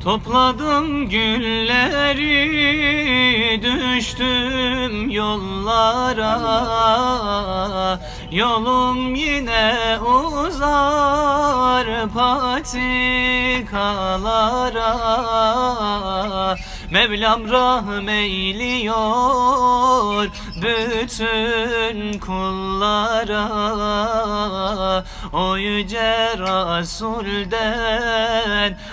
Topladım gülleri, düştüm yollara. Yolum yine uzar patikalara. Mevlam rahm eyliyor bütün kullara. O yüce Resul'den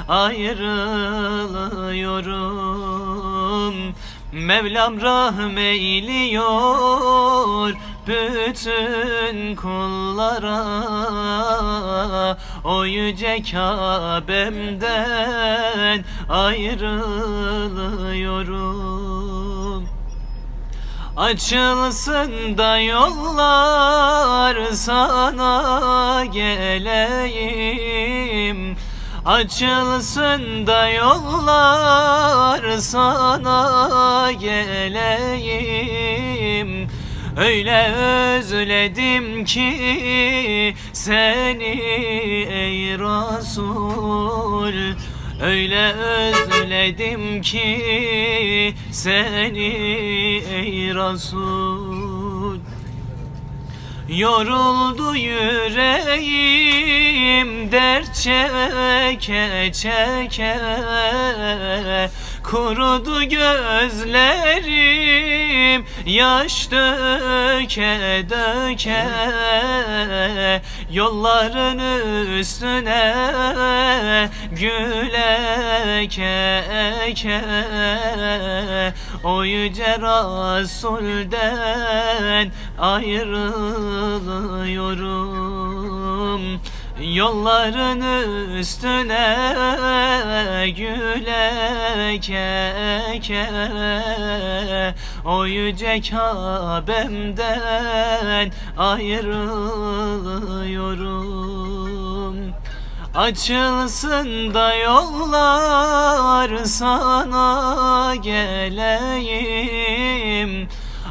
ayrılıyorum. Mevlam rahm eyliyor bütün kullara. O yüce Kabe'mden ayrılıyorum. Açılsın da yollar, sana geleyim. Açılsın da yollar, sana geleyim. Öyle özledim ki seni ey Resul. Öyle özledim ki seni ey Resul. Yoruldu yüreğim dert çeke çeke. Kurudu gözlerim yaş döke döke. Yolların üstüne gül eke eke. O yüce Resul'den ayrılıyorum. Yolların üstüne gül eke eke. O yüce Kabe'mden ayrılıyorum. Açılsın da yollar, sana geleyim.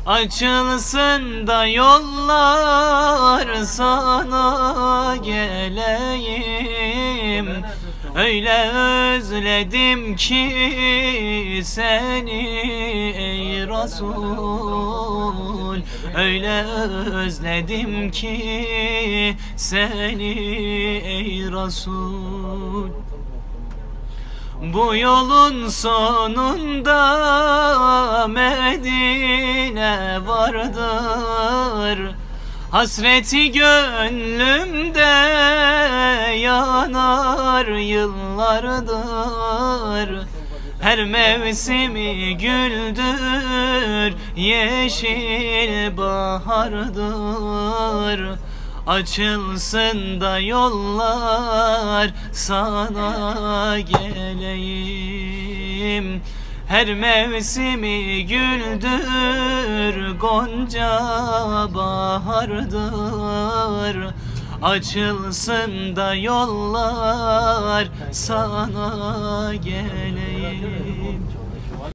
Açılsın da yollar, sana geleyim. Öyle özledim ki seni ey Resul. Öyle özledim ki seni ey Resul. Bu yolun sonunda Medine vardır. Hasreti gönlümde yanar yıllardır. Her mevsimi güldür, yeşil bahardır. Açılsın da yollar, sana geleyim. Her mevsimi güldür, gonca bahardır. Açılsın da yollar, sana geleyim.